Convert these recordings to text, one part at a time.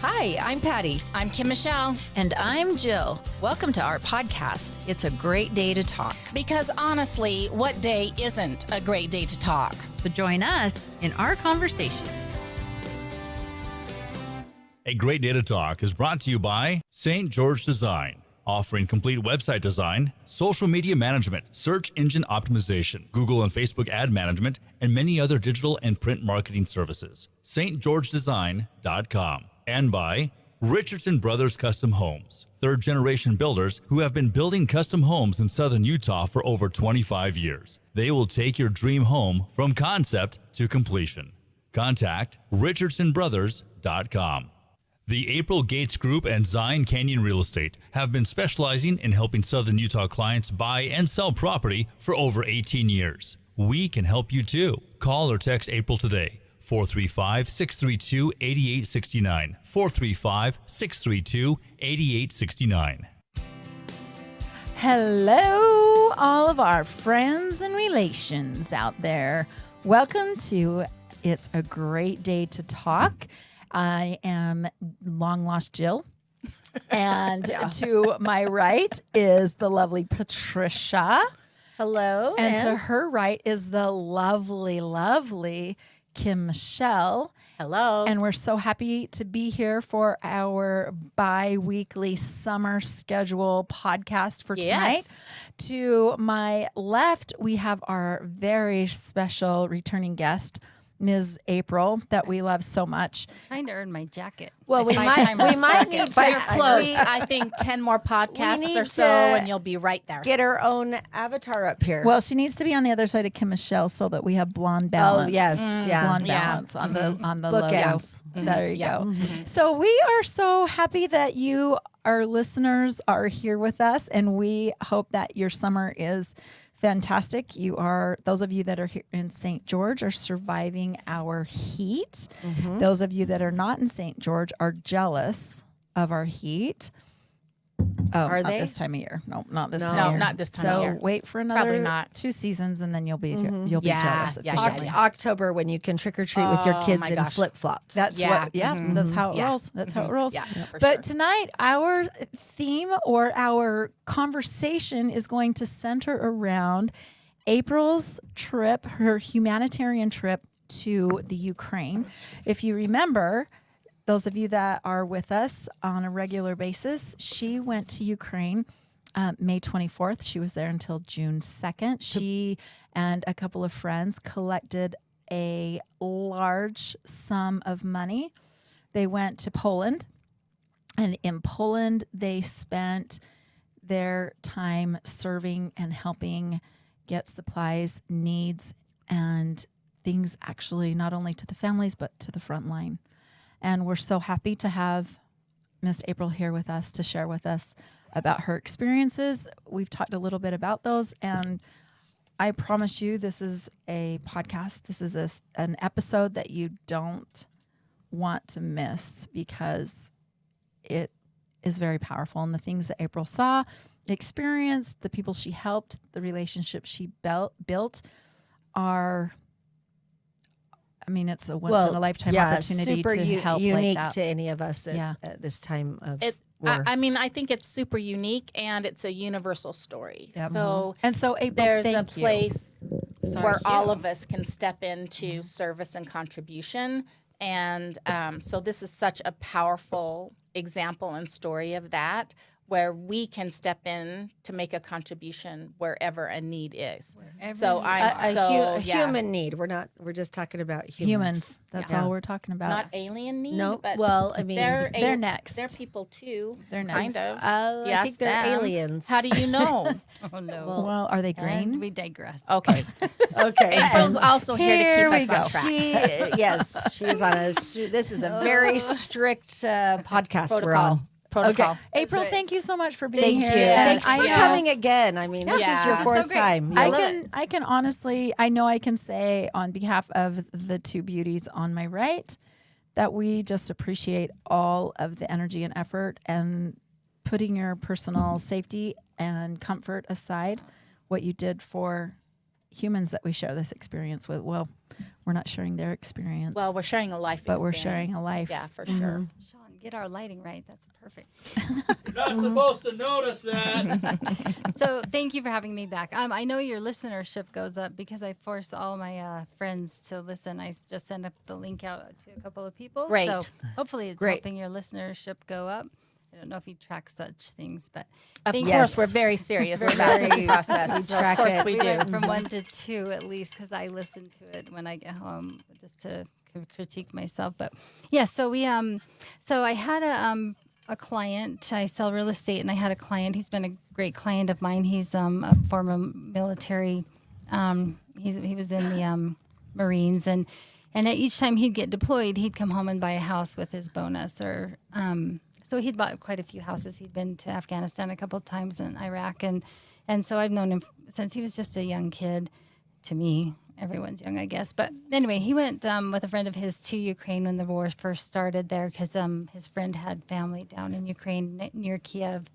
Hi, I'm Patty. I'm Kim Michelle. And I'm Jill. Welcome to our podcast. It's a great day to talk. Because honestly, what day isn't a great day to talk? So join us in our conversation. A Great Day to Talk is brought to you by St. George Design, offering complete website design, social media management, search engine optimization, Google and Facebook ad management, and many other digital and print marketing services. stgeorgedesign.com. And by Richardson Brothers Custom Homes, third-generation builders who have been building custom homes in southern Utah for over 25 years. They will take your dream home from concept to completion. Contact richardsonbrothers.com. The April Gates Group and Zion Canyon Real Estate have been specializing in helping southern Utah clients buy and sell property for over 18 years. We can help you too. Call or text April today. 435-632-8869. 435-632-8869. Hello, all of our friends and relations out there. Welcome to It's a Great Day to Talk. I am long lost Jill. And to my right is the lovely Patricia. Hello. And to her right is the lovely Kim Michelle. Hello. And we're so happy to be here for our bi-weekly summer schedule podcast for tonight. Yes. To my left, we have our very special returning guest, Ms. April, that we love so much. Trying to earn my jacket. Well, we might need to. You're close. I think 10 more podcasts need or so, to and you'll be right there. get her own avatar up here. Well, she needs to be on the other side of Kim Michelle so that we have blonde balance. Oh, yes. Yeah. Blonde Yeah. balance on the logo. Bookends. There you go. So we are so happy that you, our listeners, are here with us, and we hope that your summer is fantastic. Those of you that are here in St. George are surviving our heat. Those of you that are not in St. George are jealous of our heat. Oh, Are not they? this time of year. No, not this No. time No, of year. not this time so of year. wait for Probably another not. 2 seasons, and then you'll be jealous. Yeah, Officially. yeah. October when you can trick or treat with your Oh, kids my in gosh. flip flops. That's Yeah. that's how it Yeah. rolls. That's how it rolls. Yeah, for But sure. tonight, our theme or our conversation is going to center around April's trip, her humanitarian trip to the Ukraine. If you remember, those of you that are with us on a regular basis, she went to Ukraine May 24th. She was there until June 2nd. She and a couple of friends collected a large sum of money. They went to Poland, and in Poland, they spent their time serving and helping get supplies, needs, and things actually not only to the families, but to the front line. And we're so happy to have Miss April here with us to share with us about her experiences. We've talked a little bit about those, and I promise you this is a podcast. This is an episode that you don't want to miss because it is very powerful. And the things that April saw, experienced, the people she helped, the relationships she built are, I mean, it's a once in a lifetime opportunity super to help unique like that. to any of us at, Yeah. at this time of I think it's super unique, and it's a universal story. Yep. So And so April, there's a thank you. place where Thank all you. of us can step into service and contribution. And so this is such a powerful example and story of that, where we can step in to make a contribution wherever a need is. So I'm human need. We're just talking about humans. That's Yeah. all we're talking about. not alien need. No, but well, I mean, they're next. They're people too. They're kind next. of. I think they're aliens. How do you know? Oh, no. Well, are they green? And we digress. Okay. Okay. April's also here to Here keep we us on go. track. She is on this is a very strict podcast we're Protocol. on. Protocol. Okay. April, thank you so much for being Thank here. you. And Thanks I for know- coming again. I mean, this is Yeah. your This is fourth so great. time. I You'll- love I can honestly, I know I can say on behalf of the two beauties on my right that we just appreciate all of the energy and effort and putting your personal safety and comfort aside, what you did for humans that we share this experience with. Well, we're not sharing their experience. Well, we're sharing a life But we're experience. sharing a life. Yeah, for sure. Sean, get our lighting right. That's perfect. You're not supposed to notice that. So thank you for having me back. I know your listenership goes up because I force all my friends to listen. I just send the link out to a couple of people. Great. So hopefully it's Great. helping your listenership go up. I don't know if you track such things, but Of thank course, Yes. we're very serious Very about this serious. process. We So track of course it. we we do. went from 1 to 2 at least because I listen to it when I get home just to critique myself. But yeah, so I had a client. I sell real estate, and I had a client. He's been a great client of mine. He's a former military. He was in the Marines, and each time he'd get deployed, he'd come home and buy a house with his bonus or. So he'd bought quite a few houses. He'd been to Afghanistan a couple of times and Iraq. And so I've known him since he was just a young kid. To me, everyone's young, I guess. But anyway, he went with a friend of his to Ukraine when the war first started there because his friend had family down in Ukraine near Kiev.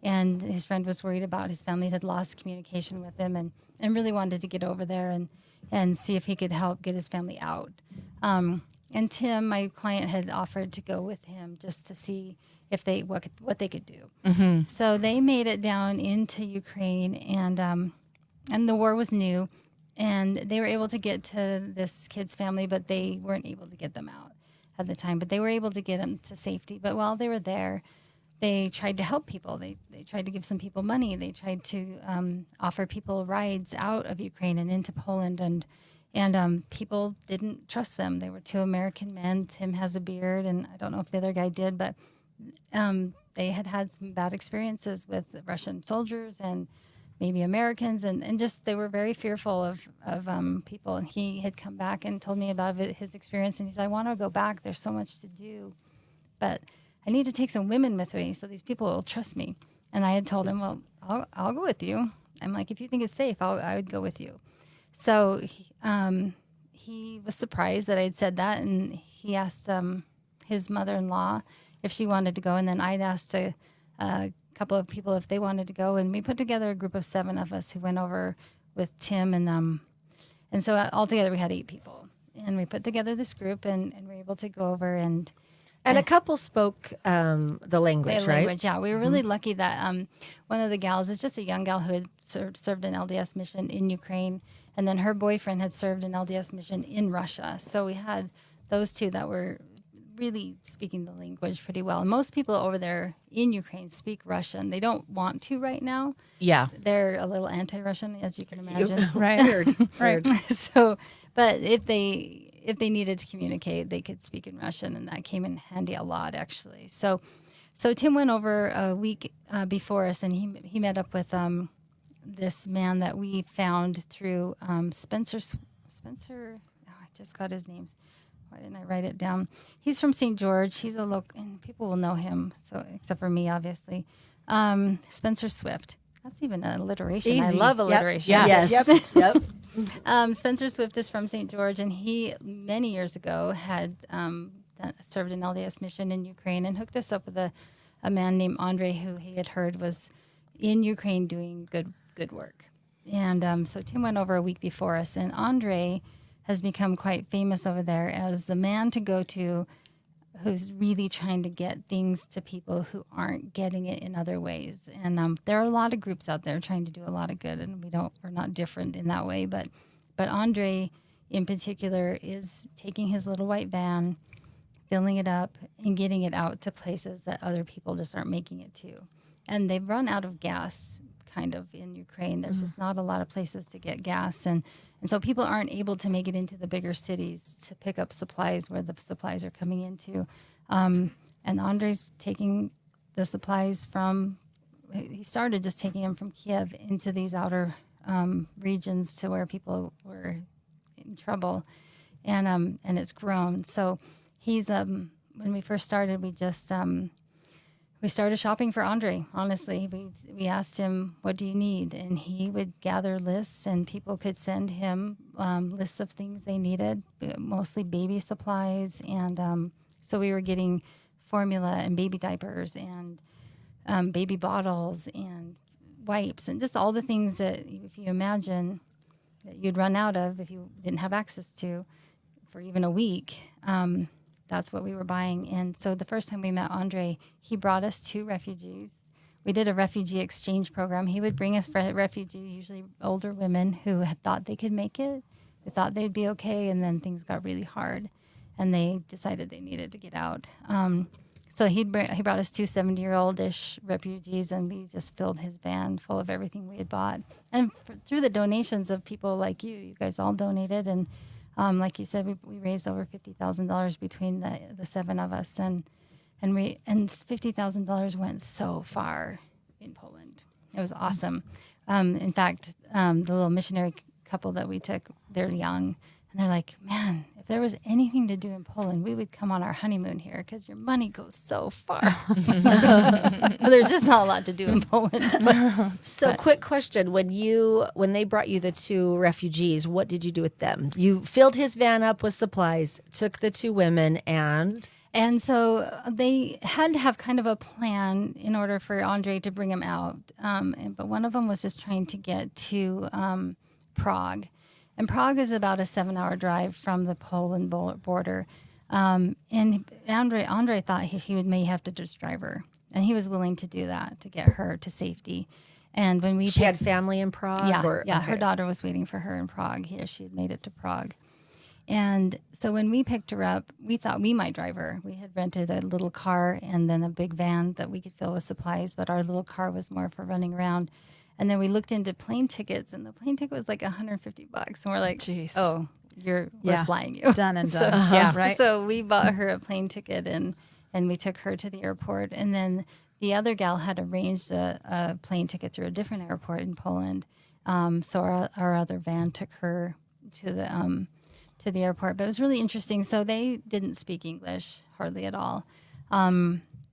And his friend was worried about his family had lost communication with him and really wanted to get over there and see if he could help get his family out. And Tim, my client, had offered to go with him just to see if what they could do. So they made it down into Ukraine, and the war was new, and they were able to get to this kid's family, but they weren't able to get them out at the time. But they were able to get them to safety. But while they were there, they tried to help people. They tried to give some people money. They tried to offer people rides out of Ukraine and into Poland, and people didn't trust them. They were 2 American men. Tim has a beard, and I don't know if the other guy did, but they had some bad experiences with Russian soldiers and maybe Americans, and just they were very fearful of people. And he had come back and told me about his experience, and he said, I want to go back. There's so much to do, but I need to take some women with me so these people will trust me. And I had told him, well, I'll go with you. I'm like, if you think it's safe, I would go with you. So he was surprised that I had said that, and he asked his mother-in-law if she wanted to go, and then I'd asked a couple of people if they wanted to go, and we put together a group of 7 of us who went over with Tim, and so altogether we had 8 people, and we put together this group, and we were able to go over and a couple spoke the language, their right? language. Yeah, we were really lucky that one of the gals is just a young gal who had served an LDS mission in Ukraine, and then her boyfriend had served an LDS mission in Russia. So we had those 2 that were really speaking the language pretty well. And most people over there in Ukraine speak Russian. They don't want to right now. Yeah. They're a little anti-Russian, as you can imagine. Right. Weird. So, but if they needed to communicate, they could speak in Russian, and that came in handy a lot, actually. So Tim went over a week before us, and he met up with this man that we found through Spencer. Oh, I just got his name. Why didn't I write it down? He's from St. George. He's a local, and people will know him. So except for me, obviously. Spencer Swift. That's even an alliteration. I Easy. love Yep. alliteration. Yeah. Yes. Yep. Spencer Swift is from St. George, and he many years ago had served an LDS mission in Ukraine and hooked us up with a man named Andre, who he had heard was in Ukraine doing good work. And so Tim went over a week before us, and Andre has become quite famous over there as the man to go to who's really trying to get things to people who aren't getting it in other ways. And there are a lot of groups out there trying to do a lot of good, and we're not different in that way. But Andre in particular is taking his little white van, filling it up, and getting it out to places that other people just aren't making it to. And they've run out of gas kind of in Ukraine. There's just not a lot of places to get gas. And so people aren't able to make it into the bigger cities to pick up supplies where the supplies are coming into. And Andre's taking the supplies he started just taking them from Kiev into these outer regions to where people were in trouble. And it's grown. So he's, when we first started, we started shopping for Andre, honestly. We asked him, what do you need? And he would gather lists, and people could send him lists of things they needed, mostly baby supplies. And so we were getting formula and baby diapers and baby bottles and wipes and just all the things that, if you imagine, that you'd run out of if you didn't have access to for even a week. that's what we were buying. And so the first time we met Andre, he brought us 2 refugees. We did a refugee exchange program. He would bring us refugees, usually older women who had thought they could make it, who thought they'd be okay, and then things got really hard, and they decided they needed to get out. So he brought us 2 70-year-old-ish refugees, and we just filled his van full of everything we had bought. And through the donations of people like you guys all donated, and like you said, we raised over $50,000 between the 7 of us, and $50,000 went so far in Poland. It was awesome. In fact, the little missionary couple that we took, they're young, and they're like, man, if there was anything to do in Poland, we would come on our honeymoon here because your money goes so far. There's just not a lot to do in Poland. So, quick question: when they brought you the 2 refugees, what did you do with them? You filled his van up with supplies, took the 2 women, And so they had to have kind of a plan in order for Andre to bring him out. But one of them was just trying to get to Prague. And Prague is about a 7-hour drive from the Poland border. And Andre thought he may have to just drive her. And he was willing to do that to get her to safety. And when she had family in Prague? Yeah, her daughter was waiting for her in Prague. Here, she had made it to Prague. And so when we picked her up, we thought we might drive her. We had rented a little car and then a big van that we could fill with supplies, but our little car was more for running around. And then we looked into plane tickets, and the plane ticket was like $150. And we're like, Jeez. oh, we're flying you. Done and done. Right? So we bought her a plane ticket, and we took her to the airport. And then the other gal had arranged a plane ticket through a different airport in Poland. So our other van took her to the airport. But it was really interesting. So they didn't speak English hardly at all.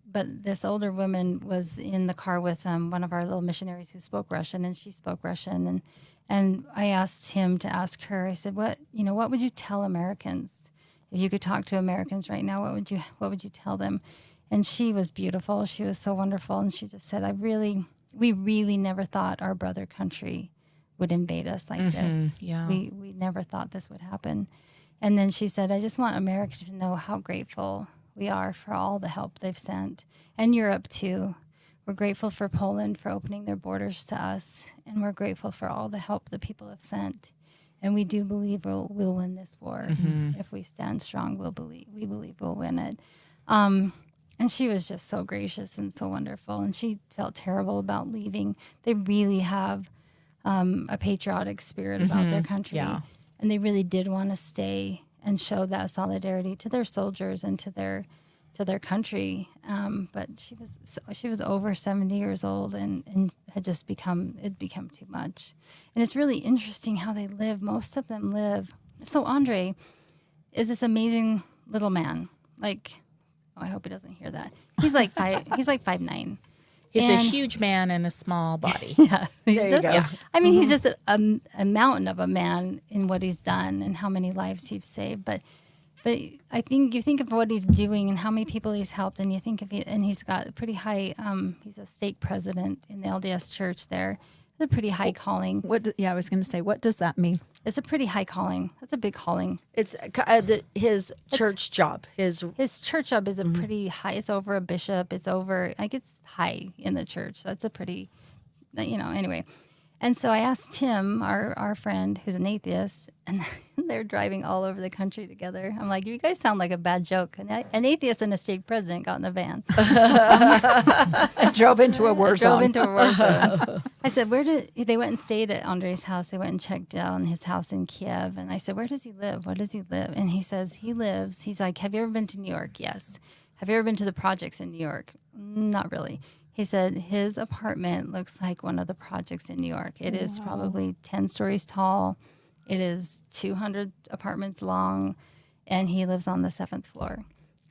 But this older woman was in the car with one of our little missionaries who spoke Russian, and she spoke Russian. And I asked him to ask her, I said, what would you tell Americans? If you could talk to Americans right now, what would you tell them? And she was beautiful. She was so wonderful. And she just said, we really never thought our brother country would invade us like this. Yeah. We never thought this would happen. And then she said, I just want America to know how grateful we are for all the help they've sent, and Europe too. We're grateful for Poland for opening their borders to us, and we're grateful for all the help the people have sent. And we do believe we'll win this war. If we stand strong, we believe we'll win it. And she was just so gracious and so wonderful, and she felt terrible about leaving. They really have a patriotic spirit about their country, and they really did want to stay and show that solidarity to their soldiers and to their country. But she was over 70 years old and had just become too much. And it's really interesting how they live. Most of them live. So Andre is this amazing little man. Like, I hope he doesn't hear that. He's like 5'9". He's a huge man in a small body. Yeah, There you go. I mean, he's just a mountain of a man in what he's done and how many lives he's saved. But I think you think of what he's doing and how many people he's helped, and you think of it, and he's got a pretty high. He's a stake president in the LDS Church there. It's a pretty high calling. I was going to say, what does that mean? It's a pretty high calling. That's a big calling. It's his church job. His church job is a pretty high. It's over a bishop. It's high in the church. That's a pretty, anyway. And so I asked Tim, our friend, who's an atheist, and they're driving all over the country together. I'm like, you guys sound like a bad joke. And an atheist and a stake president got in a van. I drove into a war zone. I said, they went and stayed at Andre's house. They went and checked out his house in Kiev. And I said, where does he live? Where does he live? And he says, he's like, have you ever been to New York? Yes. Have you ever been to the projects in New York? Not really. He said his apartment looks like one of the projects in New York. It is probably 10 stories tall. It is 200 apartments long, and he lives on the 7th floor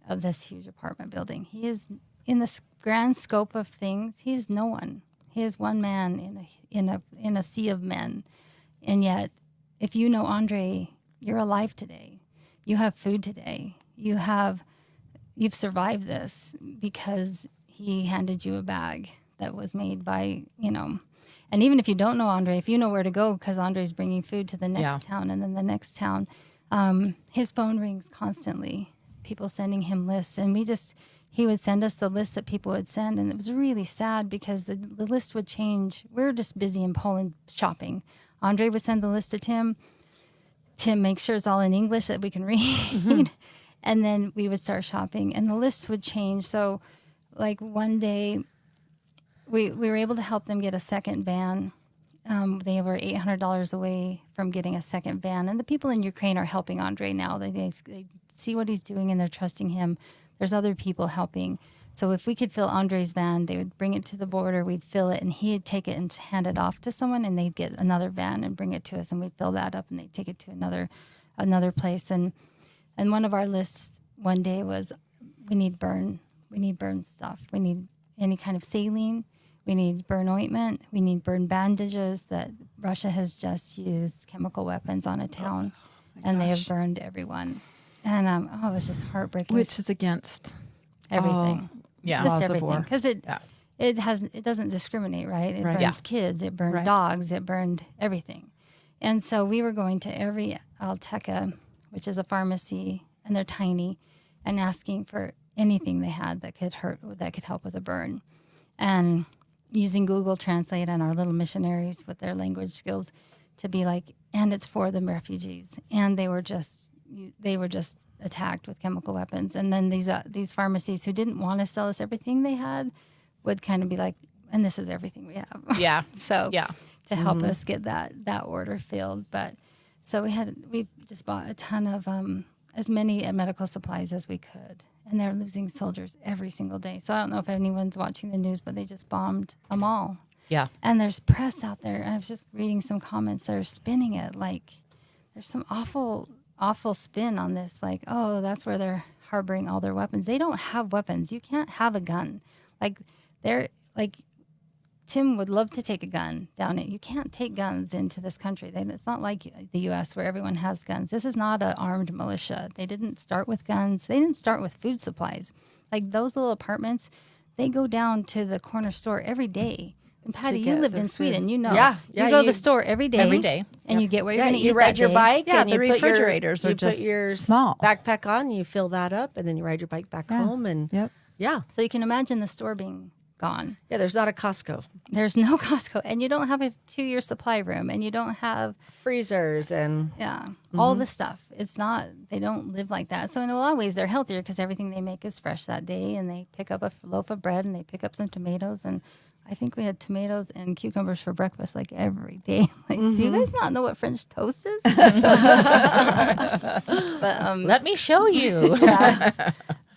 of this huge apartment building. He is, in the grand scope of things, he is no one. He is one man in a sea of men. And yet, if you know Andre, you're alive today. You have food today. You've survived this because he handed you a bag that was made by, and even if you don't know Andre, if you know where to go, because Andre's bringing food to the next town and then the next town, his phone rings constantly. people sending him lists, and he would send us the list that people would send, and it was really sad because the list would change. We were just busy in Poland shopping. Andre would send the list to Tim. Tim makes sure it's all in English that we can read, and then we would start shopping, and the list would change. So, like one day, we were able to help them get a second van. They were $800 away from getting a second van, and the people in Ukraine are helping Andre now. They see what he's doing, and they're trusting him. There's other people helping. So if we could fill Andre's van, they would bring it to the border, we'd fill it, and he'd take it and hand it off to someone, and they'd get another van and bring it to us, and we'd fill that up, and they'd take it to another place. And one of our lists one day was, we need burn stuff. We need any kind of saline. We need burn ointment. We need burn bandages. That Russia has just used chemical weapons on a town, and they have burned everyone. And it was just heartbreaking. Which is against everything. Just laws of everything. war. Because it doesn't discriminate, right? It Right. burns kids. It burned dogs. It burned everything. And so we were going to every Alteca, which is a pharmacy, and they're tiny, and asking for anything they had that could help with a burn, and using Google Translate and our little missionaries with their language skills to be like, and it's for the refugees, and they were just attacked with chemical weapons. And then these pharmacies who didn't want to sell us everything they had would kind of be like, and this is everything we have. Yeah. So Yeah. to help us get that order filled. But so we just bought a ton of as many medical supplies as we could. And they're losing soldiers every single day. So I don't know if anyone's watching the news, but they just bombed a mall. Yeah. And there's press out there. And I was just reading some comments that are spinning it like there's some awful spin on this. Like, oh, that's where they're harboring all their weapons. They don't have weapons. You can't have a gun. Tim would love to take a gun down it. You can't take guns into this country. It's not like the U.S. where everyone has guns. This is not an armed militia. They didn't start with guns. They didn't start with food supplies. Like those little apartments, they go down to the corner store every day. And Patty, you lived in Sweden, you know. Yeah, you go to the store every day. And you get what you're going to eat you ride that your day. bike, Yeah, and the you refrigerators are just put your small. backpack on, you fill that up, and then you ride your bike back home. And Yep. yeah, So you can imagine the store being gone. yeah. There's not a Costco, There's no Costco, and you don't have a 2-year supply room, and you don't have freezers, and all the stuff. It's not. They don't live like that. So in a lot of ways, they're healthier because everything they make is fresh that day, and they pick up a loaf of bread and they pick up some tomatoes. And I think we had tomatoes and cucumbers for breakfast like every day. Like, do you guys not know what French toast is? But Let me show you.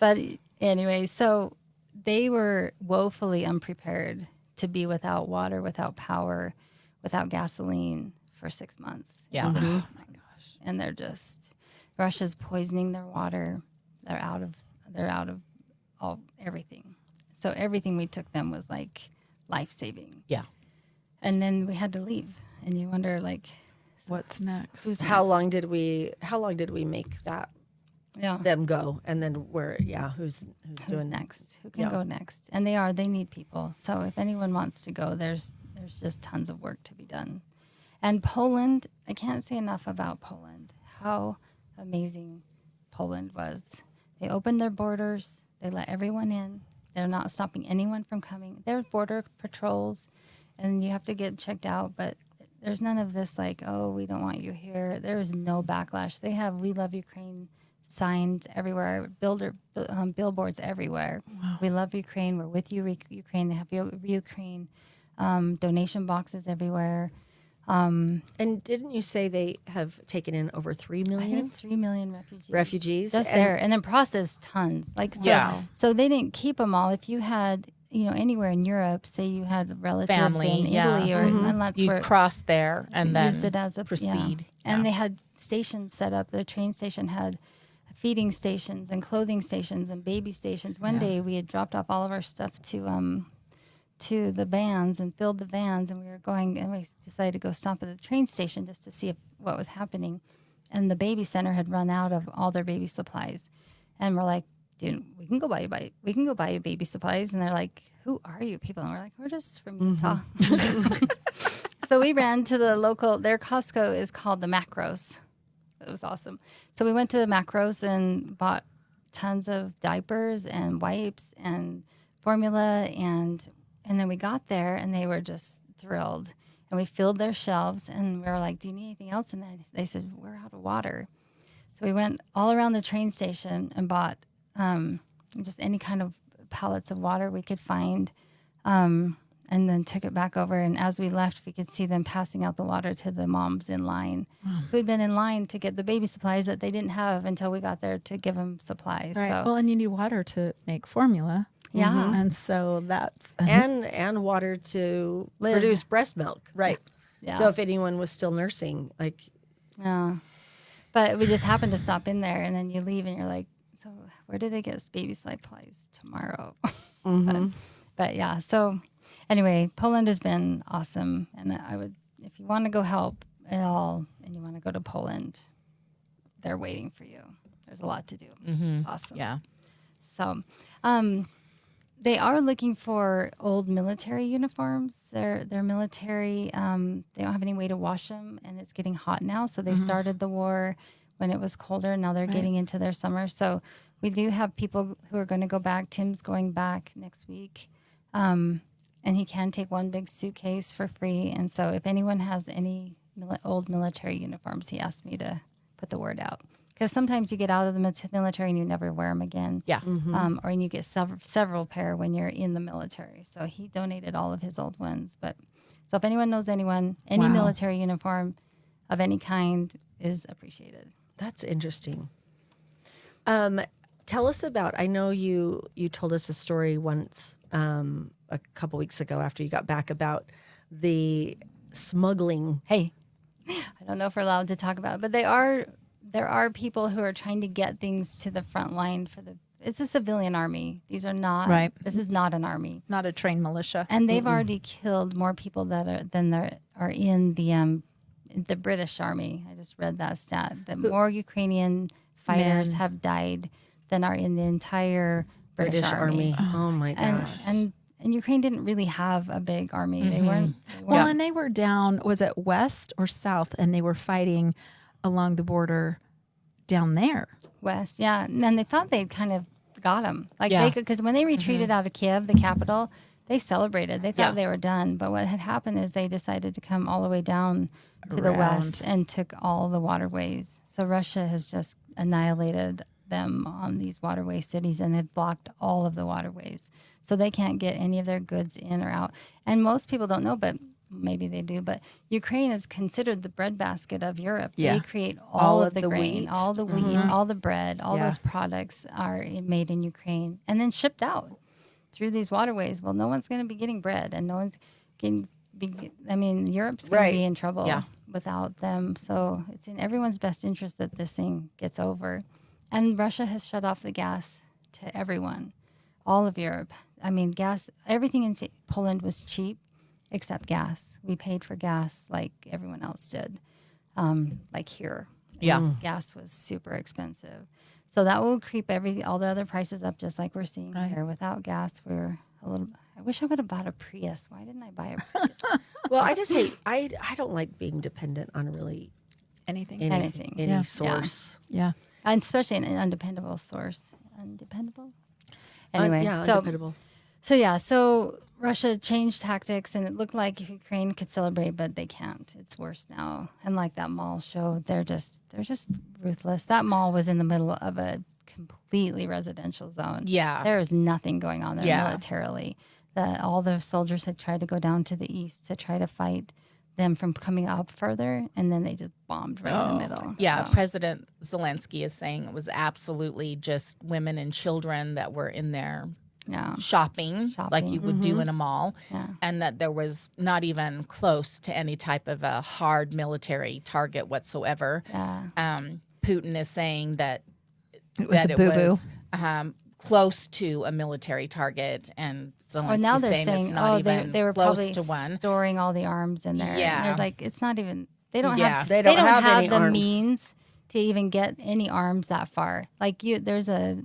But anyway, so they were woefully unprepared to be without water, without power, without gasoline for 6 months. Yeah. It's been 6 months. And they're just, Russia's poisoning their water. They're out of everything. So everything we took them was like life-saving. Yeah. And then we had to leave. And you wonder, like, What's next? how long did we make that Yeah. them go, and then who's Who's doing next? Who can Yeah. go next? And they need people. So if anyone wants to go, there's just tons of work to be done. And Poland, I can't say enough about Poland. How amazing Poland was. They opened their borders. They let everyone in. They're not stopping anyone from coming. There's border patrols, and you have to get checked out. But there's none of this like, oh, we don't want you here. There is no backlash. They have "We Love Ukraine" signs everywhere, billboards everywhere. Wow. We love Ukraine. We're with you, Ukraine. They have Ukraine donation boxes everywhere. And didn't you say they have taken in over 3 I think million it's 3 million refugees. Just And- there. And then processed tons. Like, so, Yeah. so they didn't keep them all. If you had, anywhere in Europe, say you had relatives Family, in yeah. Italy, and that's You where cross there and then used it as a proceed. Yeah. And Yeah. they had stations set up. The train station had feeding stations and clothing stations and baby stations. One day we had dropped off all of our stuff to the vans and filled the vans, and we were going, and we decided to go stop at the train station just to see what was happening. And the baby center had run out of all their baby supplies, and we're like, dude, we can go buy you baby supplies. And they're like, who are you people? And we're like, we're just from Utah. So we ran to the local, their Costco is called the Macros. It was awesome. So we went to the Macros and bought tons of diapers and wipes and formula, and then we got there and they were just thrilled. And we filled their shelves, and we were like, do you need anything else? And they said, we're out of water. So we went all around the train station and bought just any kind of pallets of water we could find, and then took it back over. And as we left, we could see them passing out the water to the moms in line who had been in line to get the baby supplies that they didn't have until we got there to give them supplies. Right. So, Well, and you need water to make formula. yeah. And so that's and water to produce breast milk. Right. Yeah. So if anyone was still nursing, like Yeah. But we just happened to stop in there, and then you leave and you're like, so where do they get baby supplies tomorrow? But yeah, so anyway, Poland has been awesome. And I would, if you want to go help at all and you want to go to Poland, they're waiting for you. There's a lot to do. Awesome. Yeah. So, they are looking for old military uniforms. They're military. They don't have any way to wash them, and it's getting hot now. So they started the war when it was colder. Now they're getting into their summer. So we do have people who are going to go back. Tim's going back next week, and he can take one big suitcase for free. And so if anyone has any old military uniforms, he asked me to put the word out. Because sometimes you get out of the military and you never wear them again. Yeah. Or you get several pair when you're in the military. So he donated all of his old ones. But so if anyone knows anyone, any Wow. military uniform of any kind is appreciated. that's interesting. Tell us about. I know you told us a story once a couple weeks ago after you got back about the smuggling. Hey, I don't know if we're allowed to talk about it, but there are people who are trying to get things to the front line it's a civilian army. These are not, Right. This is not an army. not a trained militia. And they've already killed more people than there are in the British army. I just read that stat that more Ukrainian fighters Men. have died than are in the entire British army. Oh my gosh. And Ukraine didn't really have a big army. They weren't. Well, and they were down, was it west or south? And they were fighting along the border down there. West, yeah. And then they thought they'd kind of got them. Like Yeah. they could, because when they retreated out of Kiev, the capital, they celebrated. They thought they were done. But what had happened is they decided to come all the way down to the west and took all the waterways. So Russia has just annihilated them on these waterway cities, and they've blocked all of the waterways. So they can't get any of their goods in or out. And most people don't know, but maybe they do, but Ukraine is considered the breadbasket of Europe. Yeah. They create all of the grain, wheat. all the wheat, all the bread, all Yeah. those products are made in Ukraine and then shipped out through these waterways. Well, no one's going to be getting bread, and no one's going to be, Europe's going Right. to be in trouble Yeah. without them. So it's in everyone's best interest that this thing gets over. And Russia has shut off the gas to everyone, all of Europe. Gas, everything in Poland was cheap except gas. We paid for gas like everyone else did, like here. Yeah. Gas was super expensive. So that will creep all the other prices up, just like we're seeing here. Without gas, we're a little. I wish I would have bought a Prius. Why didn't I buy a Prius? Well, I just hate. I don't like being dependent on really Anything. Anything. any Yeah. source. Yeah. And especially an undependable source. Undependable. Anyway, undependable. So Russia changed tactics, and it looked like Ukraine could celebrate, but they can't. It's worse now. And like that mall showed, they're just ruthless. That mall was in the middle of a completely residential zone. Yeah. There is nothing going on there Yeah. militarily. All the soldiers had tried to go down to the east to try to fight them from coming up further, and then they just bombed right in the middle. Yeah, So, President Zelensky is saying it was absolutely just women and children that were in there yeah. shopping like you would do in a mall, Yeah. and that there was not even close to any type of a hard military target whatsoever. Yeah. Putin is saying that was a boo-boo. was close to a military target, and Zelensky's Well, now they're saying, saying, it's not even they were close probably to one. storing all the arms in there. Yeah. And they're like, it's not even. They don't Yeah. have. They don't have any the arms. means to even get any arms that far. Like there's a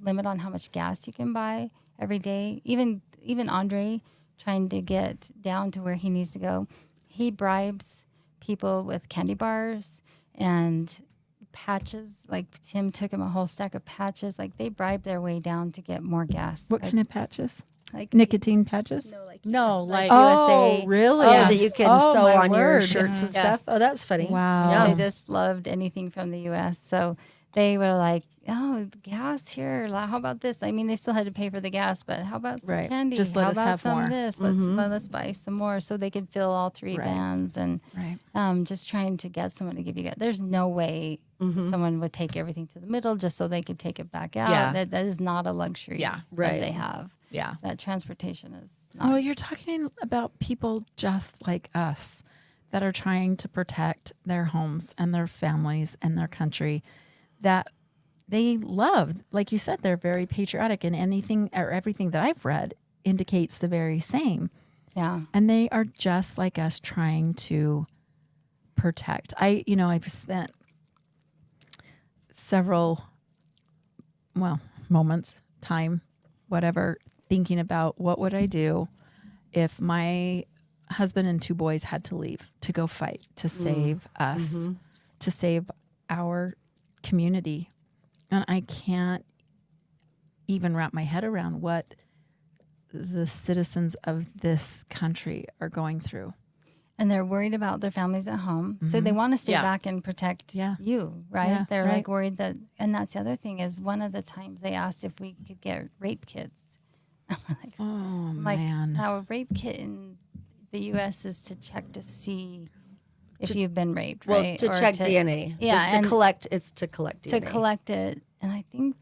limit on how much gas you can buy every day. Even Andre, trying to get down to where he needs to go, he bribes people with candy bars and patches. Like Tim took him a whole stack of patches. Like they bribed their way down to get more gas. What like, kind of patches? like Nicotine patches? No, like No, like USA. really? Oh, that you can sew my on your word. shirts and Yeah. stuff. Oh, that's funny. Wow. Yeah. They just loved anything from the U.S. So they were like, "Oh, gas here. How about this?" I mean, they still had to pay for the gas, but how about some Right. candy? Just let how us about have some more. this? Let's buy some more, so they could fill all 3 Right. vans and Right. just trying to get someone to give you gas. There's no way someone would take everything to the middle just so they could take it back out. Yeah. That is not a luxury Yeah. Right. that they have. yeah. That transportation is not. Well, you're talking about people just like us that are trying to protect their homes and their families and their country that they love. Like you said, they're very patriotic, and anything or everything that I've read indicates the very same. Yeah. And they are just like us trying to protect. I've spent several, moments, time, whatever, thinking about what would I do if my husband and 2 boys had to leave to go fight to save us, to save our community. And I can't even wrap my head around what the citizens of this country are going through. And they're worried about their families at home. So they want to stay Yeah. back and protect Yeah. you, right? Yeah, They're right. like worried that, and that's the other thing is one of the times they asked if we could get rape kits. Oh, Like man. now a rape kit in the U.S. is to check to see if you've been raped, Well, right? to Or check DNA. Yeah, Just to and collect. It's to collect DNA. to collect it. And I think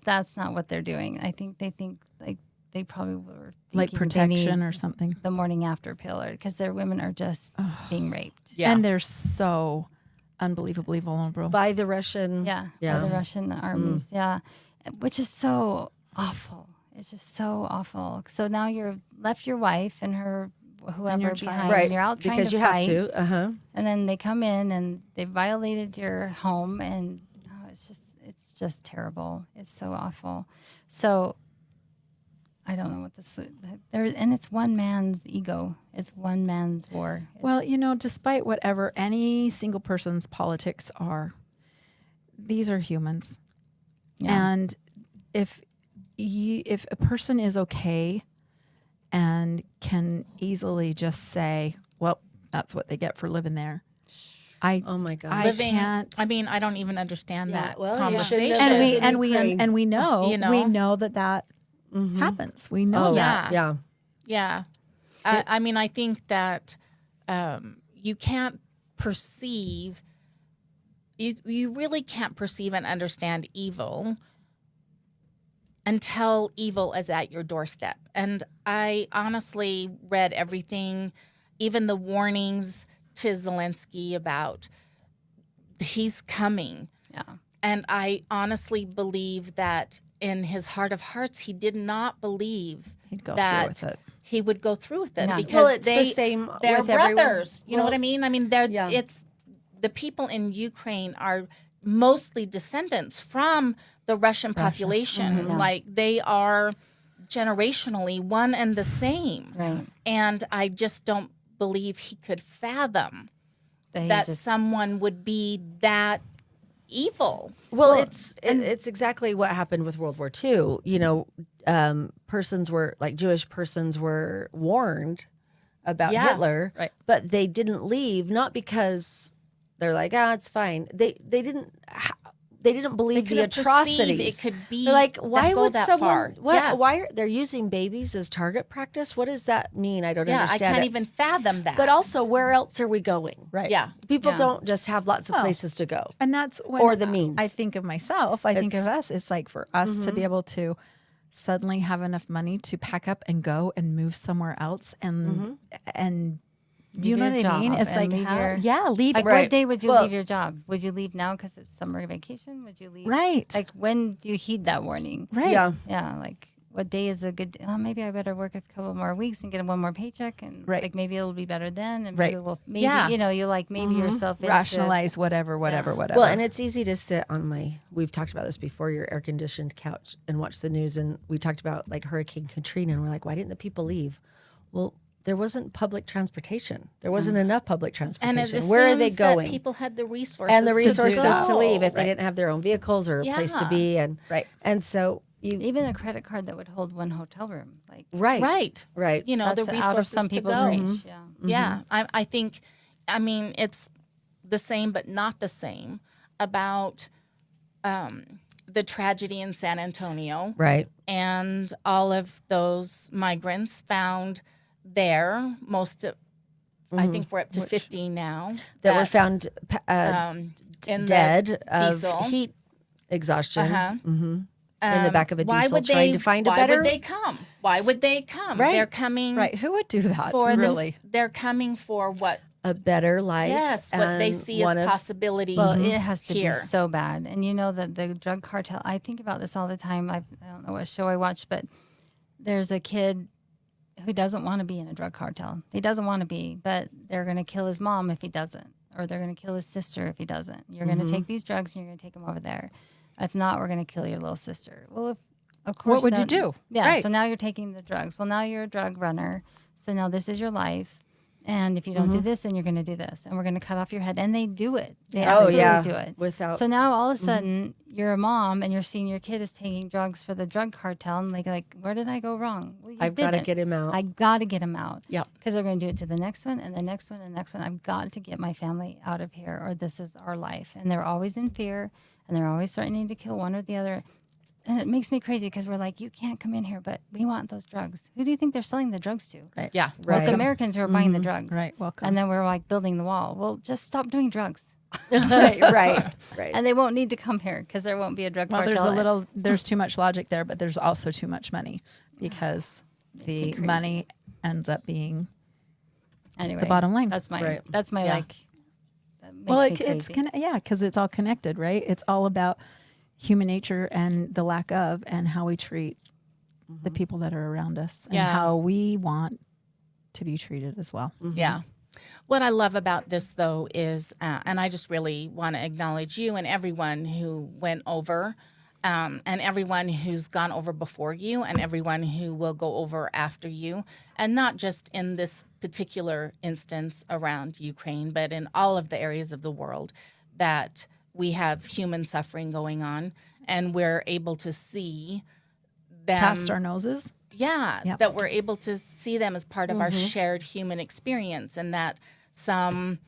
that's not what they're doing. I think they think like they probably were Like thinking they need protection or something. the morning after pill, or because their women are just being raped. Yeah. And they're so unbelievably vulnerable. By the Russian. Yeah, Yeah. by the Russian armies. Yeah, which is so awful. It's just so awful. So now you're left your wife and her whoever your child. behind, Right. and you're out trying because to you fight. have to. Uh-huh. And then they come in and they violated your home, and it's just terrible. It's so awful. So I don't know what and it's one man's ego. It's one man's war. Well, despite whatever any single person's politics are, these are humans. Yeah. And if a person is okay and can easily just say, well, that's what they get for living there. Oh my God. I Living. can't. I mean, I don't even understand Yeah, that well, you conversation. shouldn't have and we in and we Ukraine. and we know You know? we know that happens. We know Oh, that. Yeah. yeah. Yeah. I mean, I think that you can't perceive, you really can't perceive and understand evil until evil is at your doorstep. And I honestly read everything, even the warnings to Zelensky about he's coming. Yeah. And I honestly believe that in his heart of hearts, he did not believe He'd go through that with it. he would go through with it Yeah. because Well, it's the they, same they're with everyone. brothers. You know Well, what I mean? I mean, they're yeah. it's the people in Ukraine are mostly descendants from the Russian population. Mm-hmm. Yeah. Like they are generationally one and the same. Right. And I just don't believe he could fathom They that just- someone would be that evil. Well, it's exactly what happened with World War II. Persons were like Jewish persons were warned about Yeah, Hitler, right. but they didn't leave, not because they're like, it's fine. They didn't believe the couldn't perceive atrocities. it could be They're like, that why go would that someone? far. What? Yeah. Why are they're using babies as target practice? What does that mean? I don't Yeah, I understand. can't it. even fathom that. But also, where else are we going? Right. yeah. People Yeah. don't just have lots of places to go. And that's when Or the means. I think of myself. I think of It's- us. It's like for us to be able to suddenly have enough money to pack up and go and move somewhere else and you know your what I mean? job It's and like leave leave Like, Right. what day would you Well- leave your job? Would you leave now because it's summer vacation? Would you leave? right. Like, when do you heed that warning? right. Yeah. Yeah. Like, what day is a good day? Oh, maybe I better work a couple more weeks and get one more paycheck. And, Right. like, maybe it'll be better then. And Right. maybe, Yeah. you like maybe yourself into- Rationalize whatever. Well, and it's easy to sit on we've talked about this before, your air conditioned couch and watch the news. And we talked about like Hurricane Katrina, and we're like, why didn't the people leave? Well, there wasn't public transportation. There wasn't enough public And transportation. it Where are they assumes that going? people had the resources And the resources that. to leave if they Right. didn't have their own vehicles or a place to Yeah. be. And Right. And so you Even a credit card that would hold one hotel room, like right, Right. You know, that's the out of resources some to people's go. reach. Yeah. Yeah. I think, I mean, it's the same, but not the same about the tragedy in San Antonio. right. And all of those migrants found there, most of, I think we're up to 50 now. That were found in dead the of diesel. heat exhaustion in Um, the back of a why diesel would trying they, to find a why better. would they come? Why would they come? Right. They're coming Right. Who would do that? for really? this. They're coming for what? a better life. Yes, what they and see one as of- possibility. Well, it has to here. be so bad. And you know that the drug cartel, I think about this all the time. I don't know what show I watch, but there's a kid who doesn't want to be in a drug cartel. He doesn't want to be, but they're going to kill his mom if he doesn't, or they're going to kill his sister if he doesn't. You're going to take these drugs and you're going to take them over there. If not, we're going to kill your little sister. Well, of course. What would you then- do? Yeah. Right. So now you're taking the drugs. Well, now you're a drug runner. So now this is your life. And if you don't do this, then you're going to do this. And we're going to cut off your head. And they do it. They Oh, absolutely yeah. do it. Without- So now all of a sudden, you're a mom and you're seeing your kid is taking drugs for the drug cartel. And like where did I go wrong? Well, you I've got to didn't. get him out. I got to get him out. Yep. Because they're going to do it to the next one and the next one and the next one. I've got to get my family out of here or this is our life. And they're always in fear and they're always threatening to kill one or the other. And it makes me crazy because we're like, you can't come in here, but we want those drugs. Who do you think they're selling the drugs to? Yeah. Well, it's Right. Americans who are buying the drugs. Right. Welcome. And then we're like building the wall. Well, just stop doing drugs. right. And they won't need to come here because there won't be a drug well, cartel. there's too much logic there, but there's also too much money because me the crazy. money ends up being Anyway, the bottom line. That's my Right. that's my Yeah. like. That makes well, me it's crazy. because it's all connected, right? It's all about human nature and the lack of, and how we treat the people that are around us, and Yeah. how we want to be treated as well. Yeah. What I love about this, though, is, and I just really want to acknowledge you and everyone who went over, and everyone who's gone over before you, and everyone who will go over after you, and not just in this particular instance around Ukraine, but in all of the areas of the world that we have human suffering going on, and we're able to see them Past our noses. yeah, Yep. that we're able to see them as part of our shared human experience, and that some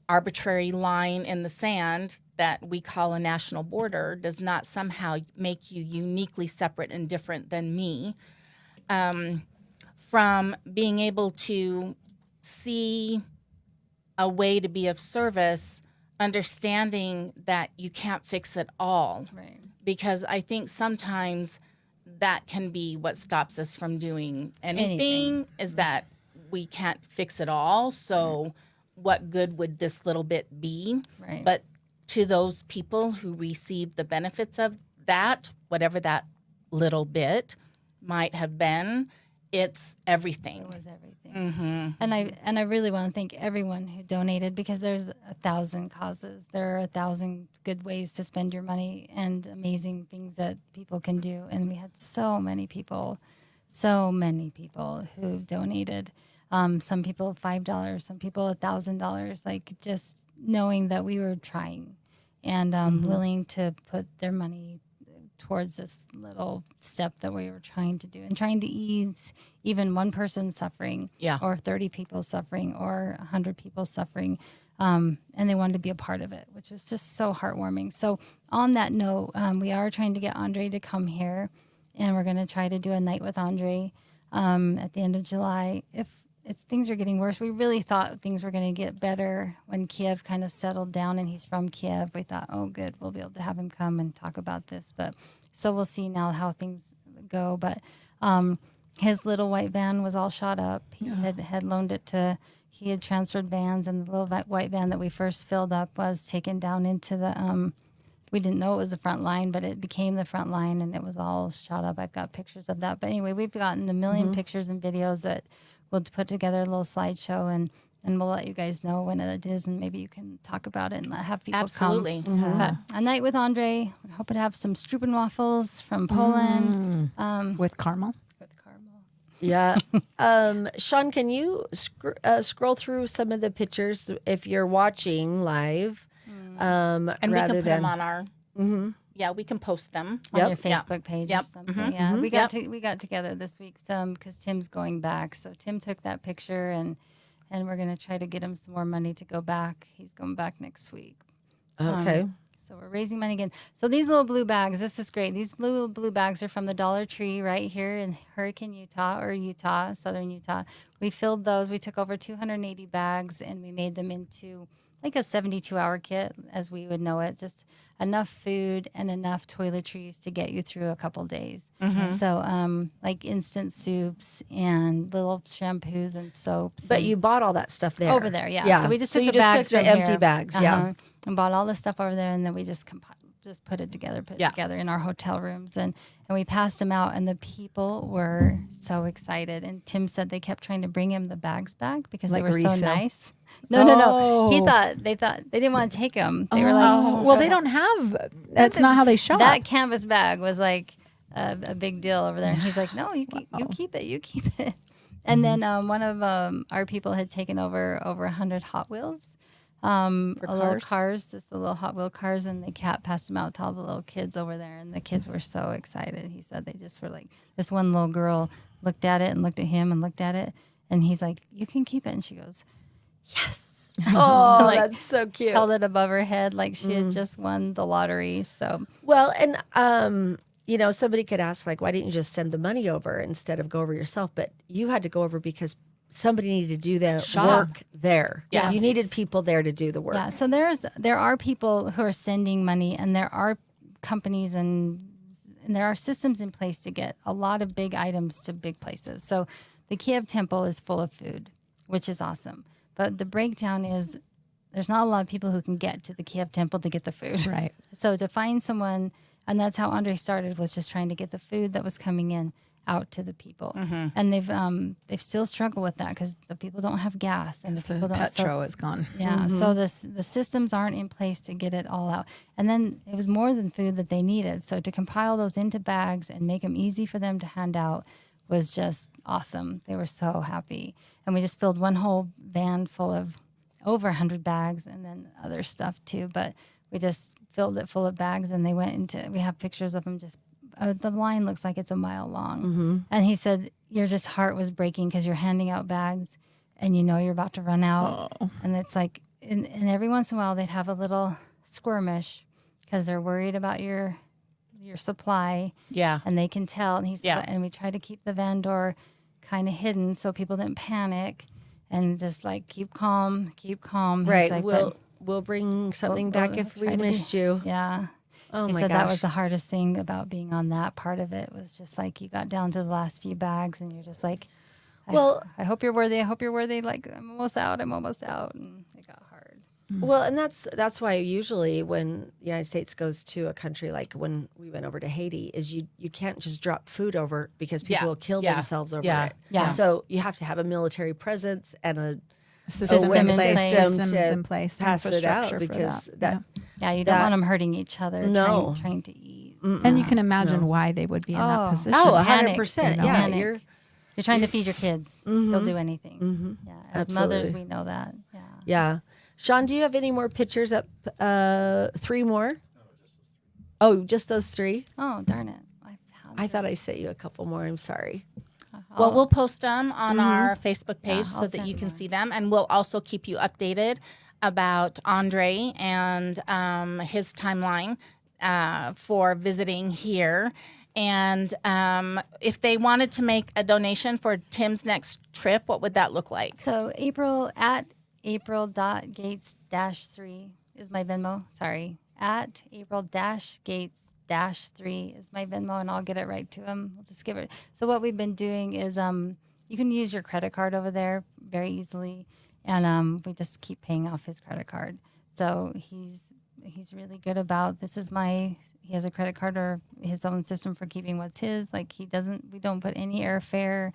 arbitrary line in the sand that we call a national border does not somehow make you uniquely separate and different than me. From being able to see a way to be of service, understanding that you can't fix it all Right. because I think sometimes that can be what stops us from doing anything, Anything. is that we can't fix it all. So what good would this little bit be? Right. But to those people who receive the benefits of that, whatever that little bit might have been, it's everything. It was everything. And I really want to thank everyone who donated because there's 1,000 causes. There are 1,000 good ways to spend your money and amazing things that people can do. And we had so many people who donated. Some people $5, some people $1,000. Like just knowing that we were trying and willing to put their money towards this little step that we were trying to do and trying to ease even one person suffering Yeah. or 30 people suffering or 100 people suffering. And they wanted to be a part of it, which was just so heartwarming. So on that note, we are trying to get Andre to come here and we're going to try to do a night with Andre at the end of July. If things are getting worse, we really thought things were going to get better when Kiev kind of settled down and he's from Kiev. We thought, oh, good, we'll be able to have him come and talk about this. But so we'll see now how things go. But his little white van was all shot up. He had loaned it to, he had transferred vans, and the little white van that we first filled up was taken down into the, we didn't know it was the front line, but it became the front line and it was all shot up. I've got pictures of that. But anyway, we've gotten a million pictures and videos that we'll put together a little slideshow and we'll let you guys know when it is, and maybe you can talk about it and have people Absolutely. come. But a night with Andre. We hope to have some Strupenwaffles from Poland With caramel. with caramel. Yeah. Sean, can you scroll through some of the pictures if you're watching live? And we can rather put than them on our. Yeah, we can post them. on your Yep. Facebook page Yep. or something. Yeah, we got Yep. we got together this week because Tim's going back. So Tim took that picture and we're gonna try to get him some more money to go back. He's going back next week. Okay. So we're raising money again. So these little blue bags, this is great. These blue bags are from the Dollar Tree right here in Hurricane, Utah, southern Utah. We filled those. We took over 280 bags and we made them into like a 72-hour kit as we would know it. Just enough food and enough toiletries to get you through a couple days. So like instant soups and little shampoos and soaps. But and you bought all that stuff there. over there, yeah. Yeah. So we just so took you the just bags took the from empty here. bags. Yeah. And bought all the stuff over there, and then we just just put it together in our hotel rooms, and we passed them out, and the people were so excited. And Tim said they kept trying to bring him the bags back because Like they were so refill? nice. No. They thought they didn't want to take them. They were like, well, they don't have. That's not how they shop. that canvas bag was like a big deal over there. And he's like, no, you keep it. And then one of our people had taken over 100 Hot Wheels. Little cars, just the little Hot Wheel cars, and the cat passed them out to all the little kids over there, and the kids were so excited. He said they just were like, this one little girl looked at it and looked at him and looked at it, and he's like, you can keep it, and she goes, yes. Oh, Like, that's so cute. Held it above her head like she had just won the lottery. So Well, and somebody could ask, like, why didn't you just send the money over instead of go over yourself? But you had to go over because somebody needed to do the work there. Yes. You needed people there to do the work. yeah, so there are people who are sending money, and there are companies and there are systems in place to get a lot of big items to big places. So the Kiev Temple is full of food, which is awesome. But the breakdown is there's not a lot of people who can get to the Kiev Temple to get the food. Right. So to find someone, and that's how Andre started, was just trying to get the food that was coming in out to the people. And they've still struggled with that because the people don't have gas and the people don't. Petro is gone. Yeah, so the systems aren't in place to get it all out. And then it was more than food that they needed. So to compile those into bags and make them easy for them to hand out was just awesome. They were so happy. And we just filled one whole van full of over 100 bags and then other stuff too. But we just filled it full of bags, and they went into, we have pictures of them just, the line looks like it's a mile long. And he said, your just heart was breaking because you're handing out bags and you're about to run out. And it's like, and every once in a while they'd have a little skirmish because they're worried about your supply. Yeah. And they can tell. And he said, and we tried to keep the van door kind of hidden so people didn't panic and just like keep calm. Right. Like, We'll bring something we'll back if we try to missed be- you. Yeah. Oh He my said gosh. that was the hardest thing about being on that part of it, was just like you got down to the last few bags and you're just like, Well- I hope you're worthy. I hope you're worthy. Like, I'm almost out. And it got hard. Well, and that's why usually when the United States goes to a country, like when we went over to Haiti, is you can't just drop food over because people Yeah. will kill Yeah. themselves over Yeah. it. Yeah. So you have to have a military presence and a Systems way- in place. Systems to in place. pass it out infrastructure for because that. Yeah, you don't That- want them hurting each other. No. Trying to eat. And you can imagine why they would be in that position. Oh, Panic, 100%. you know? Yeah, Panic. You're trying to feed your kids. They'll do anything. Yeah, as mothers, Absolutely. we know that. Yeah. yeah. Sean, do you have any more pictures up? 3 more? Oh, just those 3? Oh, darn it! I thought I sent you a couple more. I'm sorry. Well, we'll post them on our Facebook page so I'll that send you them can on. see them. And we'll also keep you updated about Andre and his timeline for visiting here. And if they wanted to make a donation for Tim's next trip, what would that look like? So April.Gates-3 is my Venmo. Sorry. At April-Gates-3 is my Venmo, and I'll get it right to him. We'll just give it. So what we've been doing is you can use your credit card over there very easily, and we just keep paying off his credit card. So he's really good about, he has a credit card or his own system for keeping what's his. Like we don't put any airfare,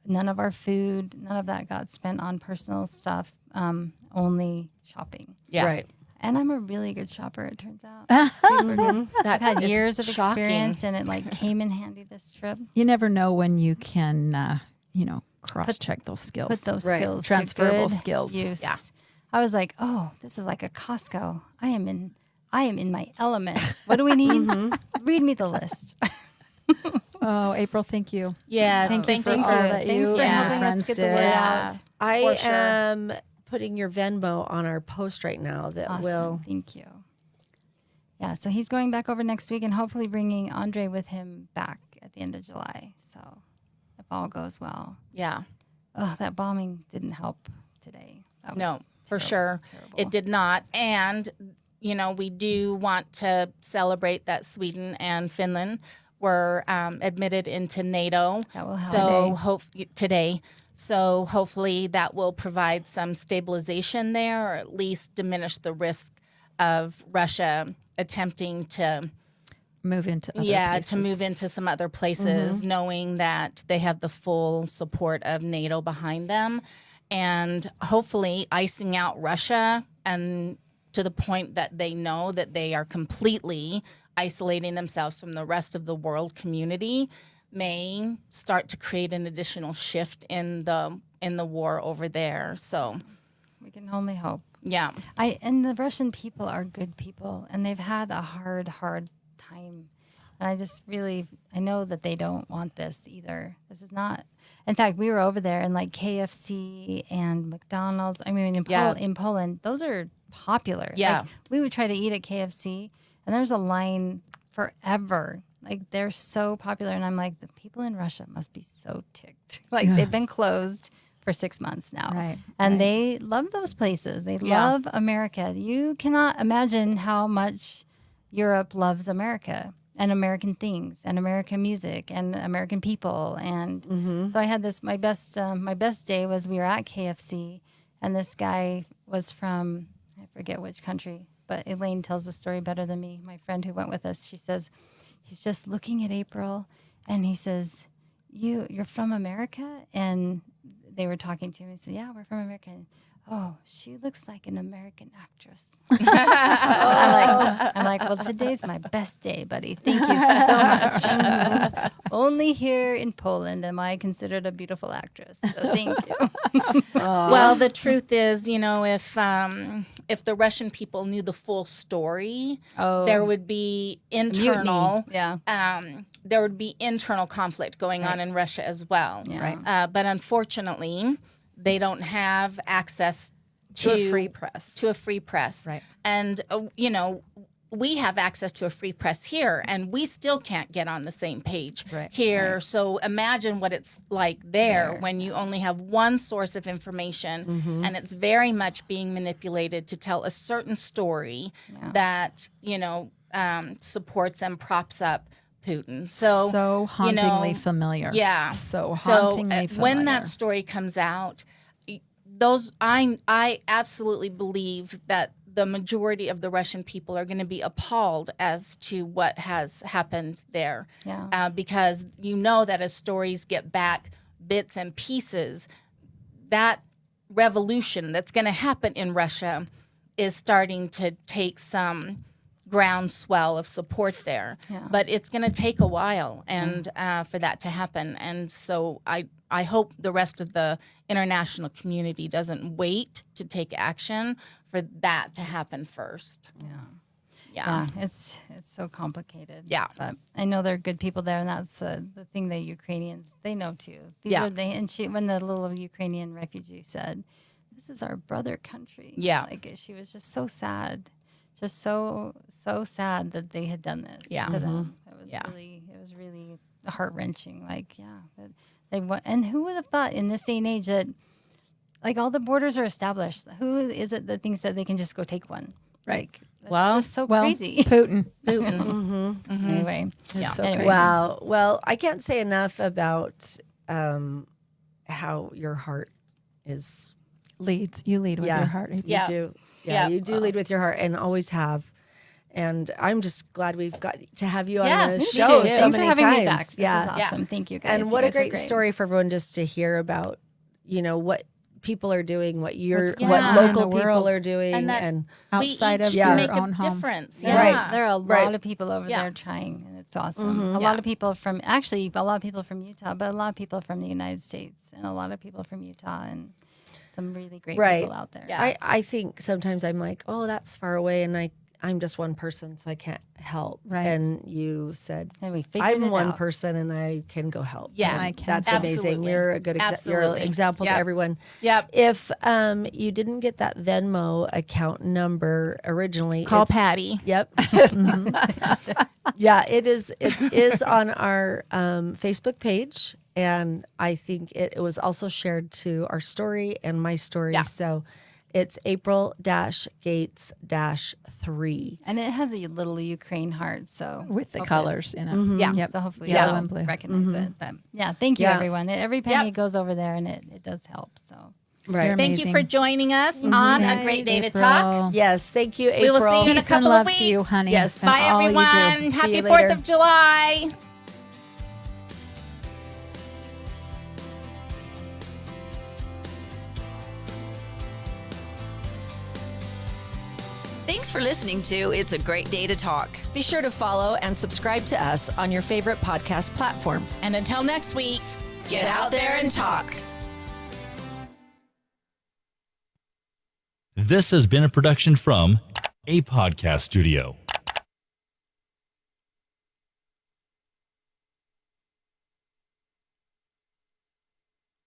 none of our food, none of that got spent on personal stuff, only shopping. Yeah. Right. And I'm a really good shopper, it turns out. Super good. I've had is years of shocking. experience, and it like came in handy this trip. You never know when you can cross-check those skills. Put those Right. skills Transferable to good skills. use. Yeah. I was like, oh, this is like a Costco. I am in my element. What do we need? Read me the list. Oh, April, thank you. Yes, Thank you for you. all that Thanks you for and your helping us friends get the did. word Yeah. out. I For sure. am putting your Venmo on our post right now that Awesome. will. Thank you. Yeah, so he's going back over next week and hopefully bringing Andre with him back at the end of July. So if all goes well. Yeah. Oh, that bombing didn't help today. That was No, for sure. terrible. It did not. And, we do want to celebrate that Sweden and Finland were admitted into NATO. That will help. So today. So hopefully that will provide some stabilization there, or at least diminish the risk of Russia attempting to Move into other places. to move into some other places, knowing that they have the full support of NATO behind them, and hopefully icing out Russia, and to the point that they know that they are completely isolating themselves from the rest of the world community, may start to create an additional shift in the war over there. So We can only hope. yeah, And the Russian people are good people, and they've had a hard time. And I just really, I know that they don't want this either. This is not. In fact, we were over there, and like KFC and McDonald's. I mean, in Poland, those are popular. Yeah. Like, we would try to eat at KFC, and there's a line forever. Like, they're so popular, and I'm like, the people in Russia must be so ticked. Like, they've been closed for 6 months now. Right, And they love those places. They love America. You cannot imagine how much Europe loves America and American things and American music and American people. And so I had this, my best day was we were at KFC, and this guy was from, I forget which country, but Elaine tells the story better than me. My friend who went with us, she says, he's just looking at April, and he says, you're from America? And they were talking to him. He said, yeah, we're from America. And, oh, she looks like an American actress. I'm like, well, today's my best day, buddy. Thank you so much. Only here in Poland am I considered a beautiful actress. So thank you. Well, the truth is, if the Russian people knew the full story, there would be internal, there would be internal conflict going on in Russia as well. Yeah. But unfortunately, they don't have access to a free press. To a free press, Right. And we have access to a free press here, and we still can't get on the same page here. So imagine what it's like there when you only have one source of information, and it's very much being manipulated to tell a certain story that supports and props up Putin. So hauntingly familiar. Yeah. So hauntingly familiar. When that story comes out, I absolutely believe that the majority of the Russian people are going to be appalled as to what has happened there. Yeah. Because that as stories get back bits and pieces, that revolution that's going to happen in Russia is starting to take some groundswell of support there. Yeah. But it's going to take a while and for that to happen. And so I hope the rest of the international community doesn't wait to take action for that to happen first. Yeah, it's so complicated. Yeah. But I know they're good people there, and that's the thing that Ukrainians, they know too. These are when the little Ukrainian refugee said, "This is our brother country." Yeah. Like, she was just so sad. Just so sad that they had done this to them. It was really heart-wrenching. Like, and who would have thought in this day and age that, like, all the borders are established? Who is it that thinks that they can just go take one? Right. Like, that's just so crazy. Putin. Anyway, So anyways. crazy. Wow. Well, I can't say enough about how your heart is. You lead with your heart. You Yeah. do. Yeah. You do lead with your heart and always have. And I'm just glad we've got to have you on the me show too. so Thanks many for having times. me back. This is awesome. Thank you guys. And You what a guys are great story for everyone just to hear about, what people are doing, what you're, What's what going on in local the people world. are doing, And that- outside we of each your make own a home. difference. There, Yeah. there are a Right. lot of people over Yeah. there trying, and it's awesome. Mm-hmm. A Yeah. lot of people from, actually, a lot of people from Utah, but a lot of people from the United States, and a lot of people from Utah, and some really great Right. people out there. Yeah. I think sometimes I'm like, oh, that's far away, and I'm just one person, so I can't help. Right. And you said, And we figured I'm it one out. person, and I can go help. Yeah. And I can that's help. amazing. Absolutely. You're a good you're an Absolutely. example to Yep. everyone. Yep. If you didn't get that Venmo account number originally, Call it's- Patty. Yep. Yeah, it is. It is on our Facebook page, and I think it was also shared to our story and my story. Yeah. So it's April-Gates-3. And it has a little Ukraine heart, so With the hopefully- colors in it. Yeah. Yep. So hopefully Yellow you'll and blue. recognize it. But yeah, thank you Yeah. everyone. Every penny Yep. goes over there, and it does help. So Right. You're Thank you amazing. for joining us on A Great Day to Talk. Yes. Thank you, April. We will see you in a Peace and couple love of weeks. to you, honey. Yes. and Bye, all you do. everyone. See Happy you 4th later. of July. Thanks for listening to It's a Great Day to Talk. Be sure to follow and subscribe to us on your favorite podcast platform. And until next week, Get out there and talk. This has been a production from a podcast studio.